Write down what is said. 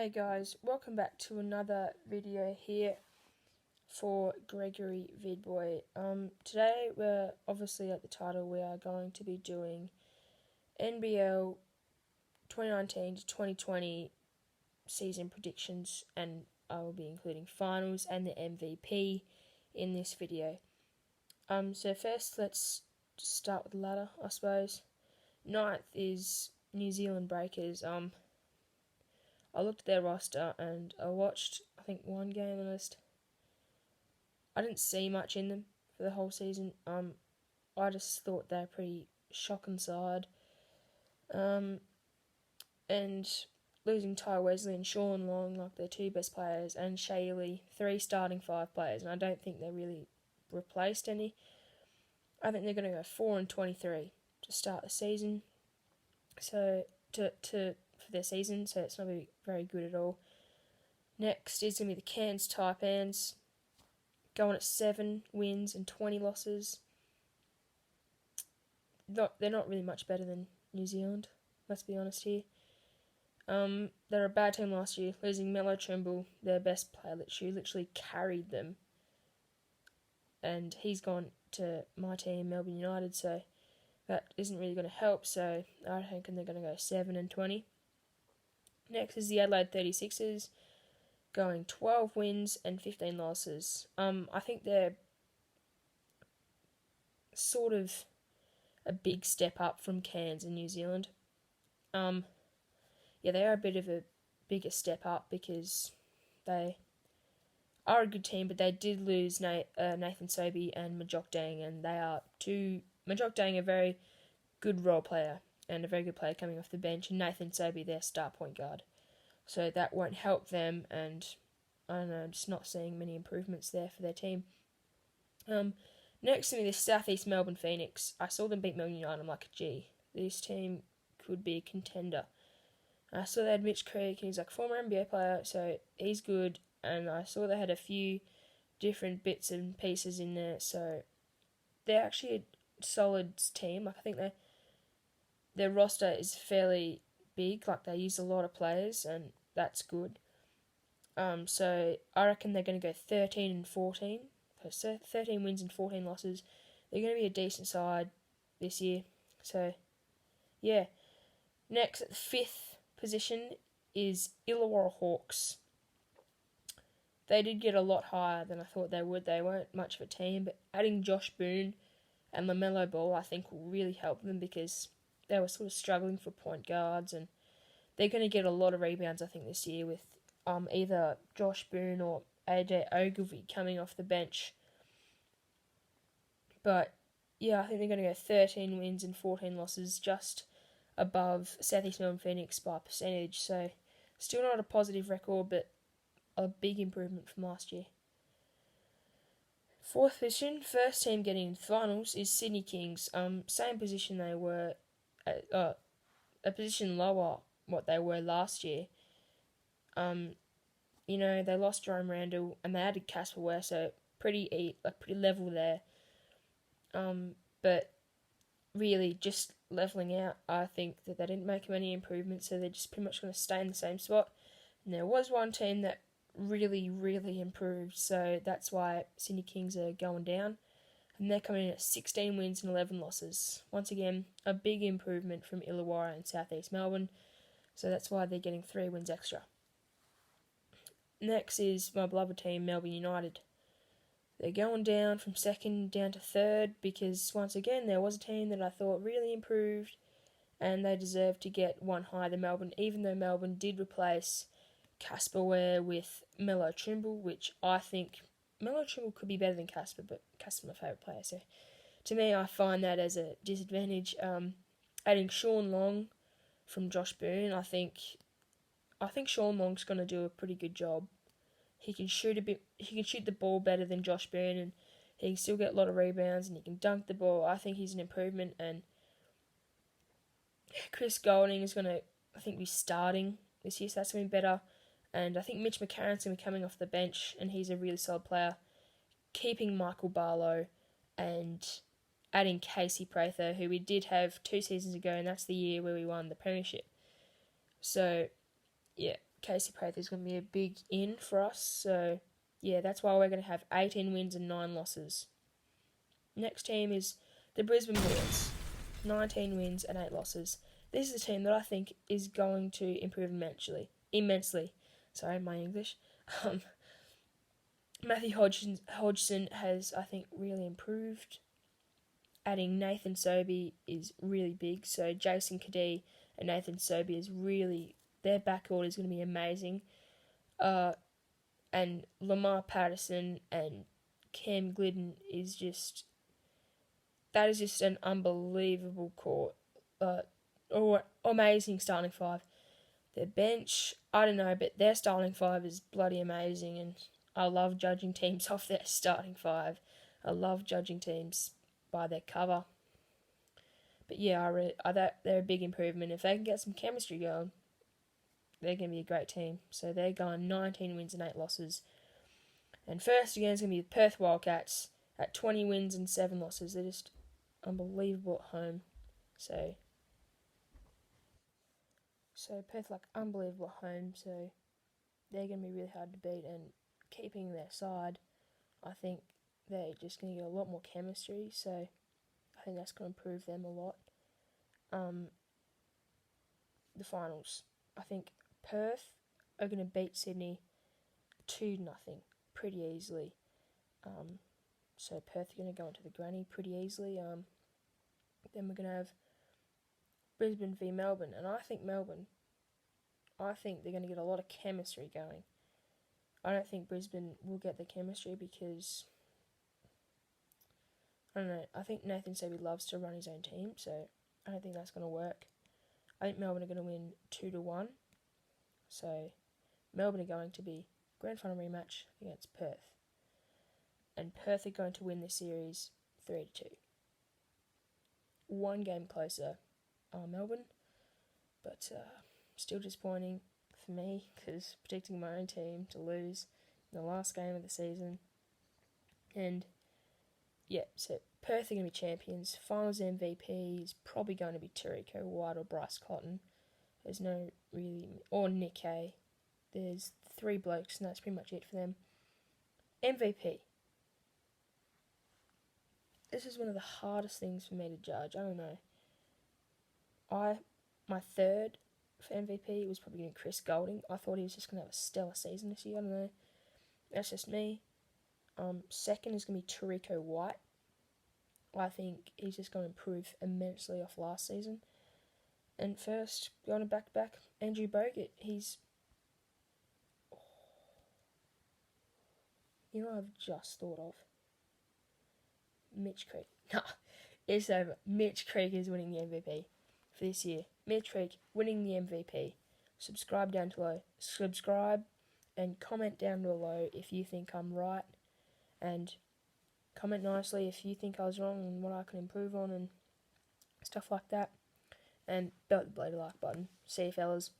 Hey guys, welcome back to another video here for Gregory Vidboy. Today we're obviously at the title we are going to be doing NBL 2019 to 2020 season predictions, and I will be including finals and the MVP in this video. So first let's start with the ladder, I suppose. Ninth is New Zealand Breakers. I looked at their roster and I watched, I think, one game almost. I didn't see much in them for the whole season. I just thought they're a pretty shocking side. And losing Ty Wesley and Sean Long, like their two best players, and Shayley, 3 starting 5 players, and I don't think they really replaced any. I think they're going to go 4-23 to start the season. So for their season, so it's not going to be very good at all. Next is going to be the Cairns Taipans, going at 7 wins and 20 losses. They're not really much better than New Zealand, let's be honest here. They're a bad team last year, losing Melo Trimble, their best player, literally carried them. And he's gone to my team, Melbourne United, so that isn't really going to help, so I think they're going to go 7-20. Next is the Adelaide 36ers, going 12 wins and 15 losses. I think they're sort of a big step up from Cairns in New Zealand. They are a bit of a bigger step up because they are a good team, but they did lose Nathan Soapy and Majok Dang, and they are Majok Dang, a very good role player and a very good player coming off the bench, and Nathan Soapy, their star point guard. So that won't help them, and I don't know, just not seeing many improvements there for their team. Next to me, the Southeast Melbourne Phoenix. I saw them beat Melbourne United. I'm like, gee, this team could be a contender. I saw they had Mitch Creek, and he's like a former NBA player, so he's good. And I saw they had a few different bits and pieces in there, so they're actually a solid team. Like, I think their roster is fairly big. Like, they use a lot of players, and that's good. So I reckon they're going to go 13-14. So 13 wins and 14 losses. They're going to be a decent side this year. So, yeah. Next, at the 5th position is Illawarra Hawks. They did get a lot higher than I thought they would. They weren't much of a team, but adding Josh Boone and LaMelo Ball, I think, will really help them because they were sort of struggling for point guards, and they're going to get a lot of rebounds, I think, this year with either Josh Boone or AJ Ogilvy coming off the bench. But, yeah, I think they're going to go 13 wins and 14 losses, just above Southeast Melbourne Phoenix by percentage. So, still not a positive record, but a big improvement from last year. 4th position, first team getting into the finals, is Sydney Kings. Same position they were, a position lower what they were last year. They lost Jerome Randall and they added Casper Ware, so pretty level there. But really just leveling out. I think that they didn't make many improvements, so they're just pretty much going to stay in the same spot. And there was one team that really, really improved, so that's why Sydney Kings are going down. And they're coming in at 16 wins and 11 losses. Once again, a big improvement from Illawarra and Southeast Melbourne, so that's why they're getting 3 wins extra. Next is my beloved team, Melbourne United. They're going down from 2nd down to 3rd because, once again, there was a team that I thought really improved and they deserved to get one higher than Melbourne, even though Melbourne did replace Casper Ware with Melo Trimble, which I think Melo Trimble could be better than Casper, but Casper's my favourite player, so to me I find that as a disadvantage. Adding Sean Long from Josh Boone, I think Sean Long's going to do a pretty good job. He can shoot the ball better than Josh Boone, and he can still get a lot of rebounds, and he can dunk the ball. I think he's an improvement, and Chris Golding is going to, I think, be starting this year, so that's going to be better. And I think Mitch McCarron's going to be coming off the bench, and he's a really solid player. Keeping Michael Barlow and adding Casey Prather, who we did have 2 seasons ago, and that's the year where we won the premiership. So, yeah, Casey Prather is going to be a big in for us. So, yeah, that's why we're going to have 18 wins and 9 losses. Next team is the Brisbane Bullets. 19 wins and 8 losses. This is a team that I think is going to improve immensely. Sorry, my English. Matthew Hodgson has, I think, really improved. Adding Nathan Soapy is really big. So Jason Kadee and Nathan Soapy is really, their backcourt is going to be amazing. And Lamar Patterson and Cam Glidden is just, that is just an unbelievable court. Or amazing starting five. Their bench, I don't know, but their starting five is bloody amazing, and I love judging teams off their starting five. I love judging teams by their cover. But yeah, they're a big improvement. If they can get some chemistry going, they're going to be a great team. So they're going 19 wins and 8 losses. And first again is going to be the Perth Wildcats at 20 wins and 7 losses. They're just unbelievable at home. So Perth unbelievable at home. So they're going to be really hard to beat. And keeping their side, I think they're just going to get a lot more chemistry. So I think that's going to improve them a lot. The finals. I think Perth are going to beat Sydney 2-0 pretty easily. So Perth are going to go into the granny pretty easily. Then we're going to have Brisbane v Melbourne. And I think they're going to get a lot of chemistry going. I don't think Brisbane will get the chemistry because, I don't know, I think Nathan Soapy loves to run his own team, so I don't think that's going to work. I think Melbourne are going to win 2-1. So Melbourne are going to be grand final rematch against Perth. And Perth are going to win the series 3-2. One game closer are Melbourne, but still disappointing for me because predicting my own team to lose in the last game of the season. And yeah, so Perth are going to be champions. Finals MVP is probably going to be Tariko White or Bryce Cotton. There's no really, or Nick Hay. There's 3 blokes and that's pretty much it for them. MVP. This is one of the hardest things for me to judge. I don't know. My third for MVP was probably going to be Chris Goulding. I thought he was just going to have a stellar season this year. I don't know. That's just me. Second is going to be Tariko White. I think he's just going to improve immensely off last season. And first, going to back-to-back, Andrew Bogut. He's... You know what I've just thought of? Mitch Creek. Nah, it's over. Mitch Creek is winning the MVP for this year. Mitch Creek winning the MVP. Subscribe down below. Subscribe and comment down below if you think I'm right. And comment nicely if you think I was wrong and what I can improve on and stuff like that. And belt the bloody like button. See you fellas.